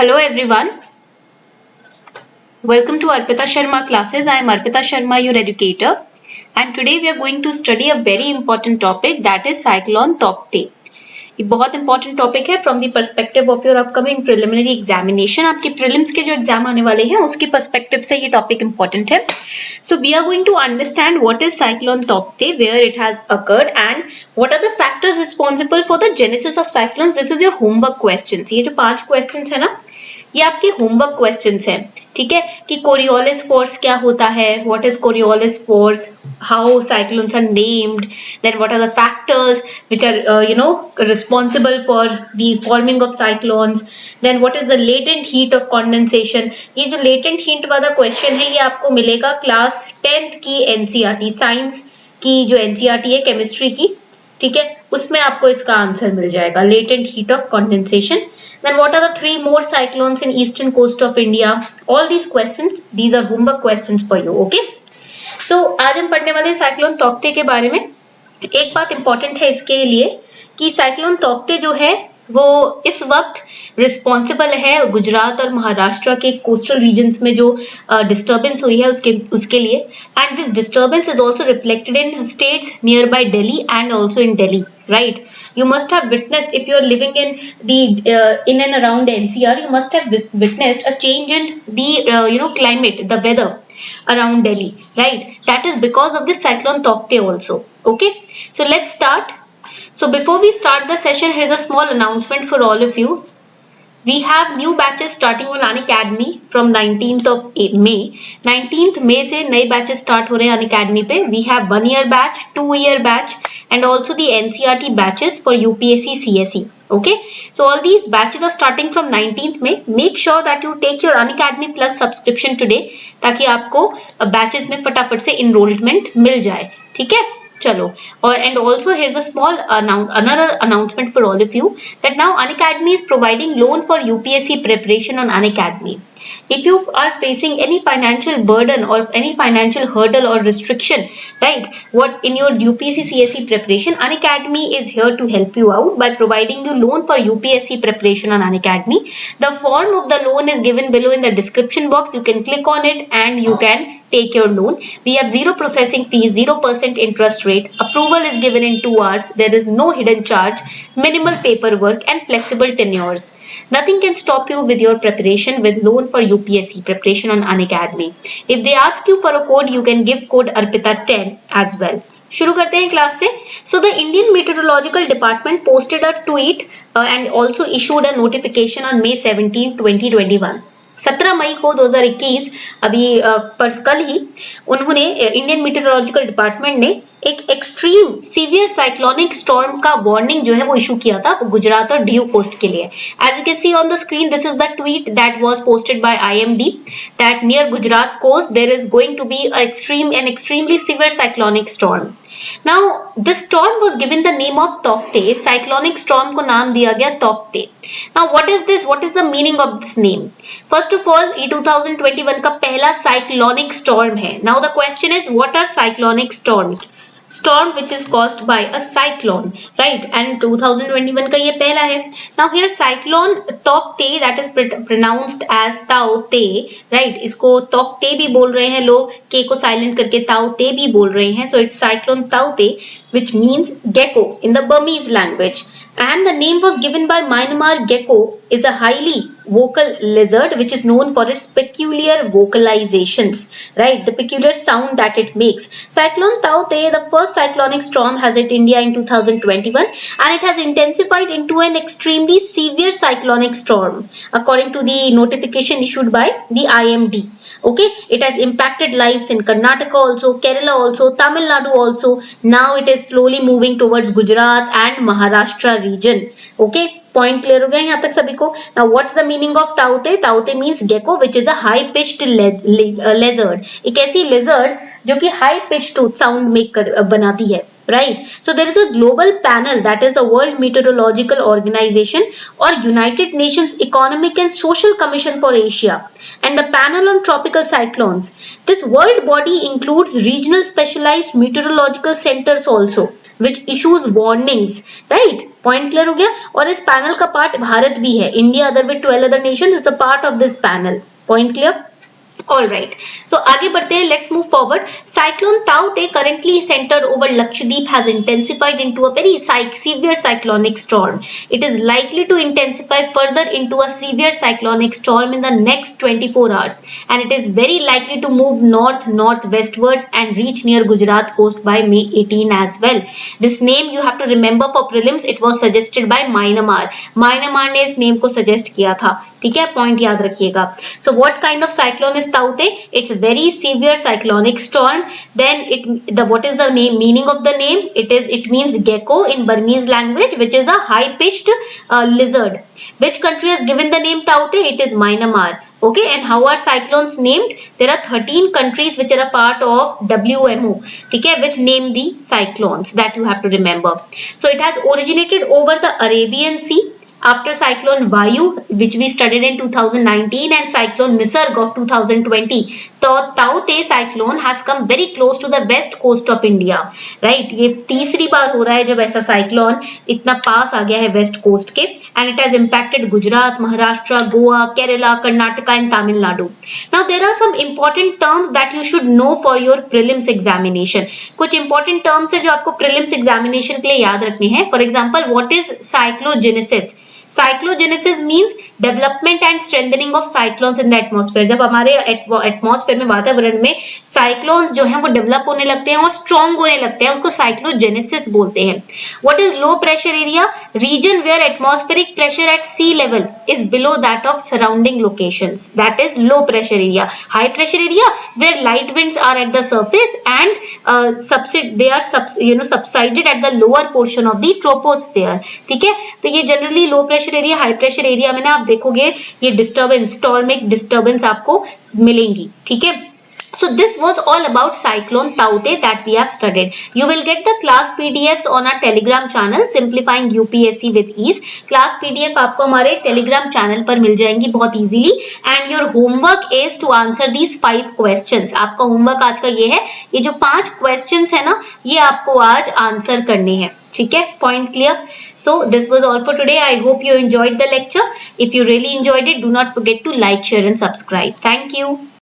Hello everyone, welcome to Arpita Sharma classes. I am Arpita Sharma, your educator, and today we are going to study a very important topic, that is cyclone Taukte. ये बहुत important topic है from the perspective of your upcoming preliminary examination. आपके prelims के जो exam आने वाले हैं उसके पर्सपेक्टिव से ये टॉपिक इंपॉर्टेंट है. So we are going to understand what is cyclone Tauktae, where it has occurred and what are the factors responsible for the genesis of cyclones. This is your homework questions. ये जो 5 questions है ना, ये आपके homework questions हैं. ठीक है, कि कोरियोलिस फोर्स क्या होता है, what is Coriolis force, how cyclones are named, then what are the factors which are responsible for the forming of cyclones, then what is the latent heat of condensation. ये जो latent heat वाला question है ये आपको मिलेगा class 10th की NCERT science की, जो एनसीईआरटी है केमिस्ट्री की. ठीक है, उसमें आपको इसका आंसर मिल जाएगा, latent heat of condensation. Then what are the 3 more cyclones in eastern coast of India? All these questions, these are homework questions for you. Okay? So आज हम पढ़ने वाले साइक्लोन तौकते के बारे में. एक बात इंपॉर्टेंट है इसके लिए कि साइक्लोन तौकते जो है वो इस वक्त रिस्पॉन्सिबल है गुजरात और महाराष्ट्र के कोस्टल रीजन्स में जो डिस्टर्बेंस हुई है उसके लिए. And this disturbance is also reflected in states near by Delhi and also in Delhi. Right, you must have witnessed, if you are living in the in and around NCR, you must have witnessed a change in the climate, the weather around Delhi. Right, that is because of this cyclone Taukte also. Okay, so let's start. So before we start the session, here's a small announcement for all of you. We have new batches starting on Unacademy from 19th of May. 19th May से नए batches start हो रहे हैं Unacademy पे. We have 1 year batch, 2 year batch and also the NCERT batches for UPSC CSE. Okay, so all these batches are starting from 19th May. Make sure that you take your Unacademy Plus subscription today ताकि आपको batches में फटाफट से enrollment मिल जाए. ठीक है, चलो. और and also here's a small another announcement for all of you that now Unacademy is providing loan for UPSC preparation on Unacademy. If you are facing any financial burden or any financial hurdle or restriction, right, what in your UPSC CSE preparation, Unacademy is here to help you out by providing you loan for UPSC preparation on Unacademy. The form of the loan is given below in the description box. You can click on it and you can take your loan. We have 0 processing fees, 0% interest rate. Approval is given in 2 hours. There is no hidden charge, minimal paperwork and flexible tenures. Nothing can stop you with your preparation with loan for UPSC preparation on Unacademy. If they ask you for a code, you can give code ARPITA10 as well. शुरू करते हैं class से. So the Indian Meteorological Department posted a tweet and also issued a notification on May 17, 2021. 17 मई को 2021 अभी कल ही उन्होंने Indian meteorological department ने एक एक्सट्रीम सीवियर साइक्लोनिक स्टॉर्म का वार्निंग जो है वो इशू किया था गुजरात और डीयू कोस्ट के लिए. As you can see on the screen, this is the tweet that was posted by IMD that near Gujarat coast there is going to be an extremely severe cyclonic storm. Now this storm was given the name of Taukte. Cyclonic storm को नाम दिया गया Taukte. Now what is this? What is the meaning of this name? First of all, ये 2021 का पहला cyclonic storm है. Now the question is, what are cyclonic storms? Storm which is caused by a cyclone, right? And 2021 का ये पहला है. Now here cyclone Taukte, that is pronounced as Taute, right? इसको Taukte भी बोल रहे हैं लोग, K को silent करके Taute भी बोल रहे हैं. So it's cyclone Taute, which means gecko in the Burmese language. And the name was given by Myanmar. Gecko is a highly vocal lizard which is known for its peculiar vocalizations, right? The peculiar sound that it makes. Cyclone Taukte, the first cyclonic storm, has hit India in 2021 and it has intensified into an extremely severe cyclonic storm according to the notification issued by the IMD. Okay, it has impacted lives in Karnataka also, Kerala also, Tamil Nadu also. Now it is slowly moving towards Gujarat and Maharashtra region. Okay, point clear हो गया यहाँ तक सभी को. Now what's the meaning of Taukte? Taukte means gecko which is a high pitched lizard. एक ऐसी lizard जो कि high pitched sound make बनाती है, right? So there is a global panel, that is the World Meteorological Organization or United Nations Economic and Social Commission for Asia, and the panel on tropical cyclones. This world body includes regional specialized meteorological centers also, which issues warnings, right? Point clear हो गया? और इस panel का part Bharat भी है. India, other with 12 other nations, is a part of this panel. Point clear? All right. So आगे बढ़ते हैं. Let's move forward. Cyclone Tauktae, currently centered over Lakshadweep, has intensified into a very severe cyclonic storm. It is likely to intensify further into a severe cyclonic storm in the next 24 hours, and it is very likely to move northwestwards and reach near Gujarat coast by May 18 as well. This name you have to remember for prelims. It was suggested by Myanmar. Myanmar ने इस name को suggest किया था. ठीक है, point याद रखिएगा. So what kind of cyclone is Tauktae? It's very severe cyclonic storm. Then what is the meaning of the name? It means gecko in Burmese language, which is a high pitched lizard. Which country has given the name Tauktae? It is Myanmar. Okay, and how are cyclones named? There are 13 countries which are a part of WMO, okay, which name the cyclones, that you have to remember. So it has originated over the Arabian Sea after cyclone Vayu, which we studied in 2019, and cyclone Nisarg of 2020. So Tauktae cyclone has come very close to the west coast of India, right? ये तीसरी बार हो रहा है जब ऐसा cyclone इतना पास आ गया है वेस्ट कोस्ट के, and it has impacted Gujarat, Maharashtra, Goa, Kerala, Karnataka and Tamil Nadu. Now there are some important terms that you should know for your prelims examination. कुछ important terms है जो आपको prelims examination के लिए याद रखने हैं. For example, what is cyclogenesis? Cyclogenesis means development and strengthening of cyclones in the atmosphere. जब हमारे एटमॉस्फेयर में, वातावरण में साइक्लोन्स जो हैं वो डेवलप होने लगते हैं और स्ट्रॉन्ग होने लगते हैं, उसको साइक्लोजेनेसिस बोलते हैं. What is low pressure area? Region where atmospheric pressure at sea level is below that of surrounding locations. That is low pressure area. High pressure area where light winds are at the surface and they are subsided at the lower portion of the troposphere. ठीक है, तो ये generally low pressure area, high pressure area में ना आप देखोगे ये disturbance, स्टॉर्मिक disturbance आपको मिलेंगी. ठीक है, so this was all about cyclone Tauktae that we have studied. You will get the class PDFs on our Telegram channel, Simplifying UPSC with Ease. Class PDF आपको हमारे Telegram channel पर मिल जाएंगी बहुत easily, and your homework is to answer these 5 questions. आपका homework आज का ये है, ये जो 5 questions है ना, ये आपको आज आंसर करने हैं. ठीक है, point clear? So this was all for today. I hope you enjoyed the lecture. If you really enjoyed it, do not forget to like, share and subscribe. Thank you.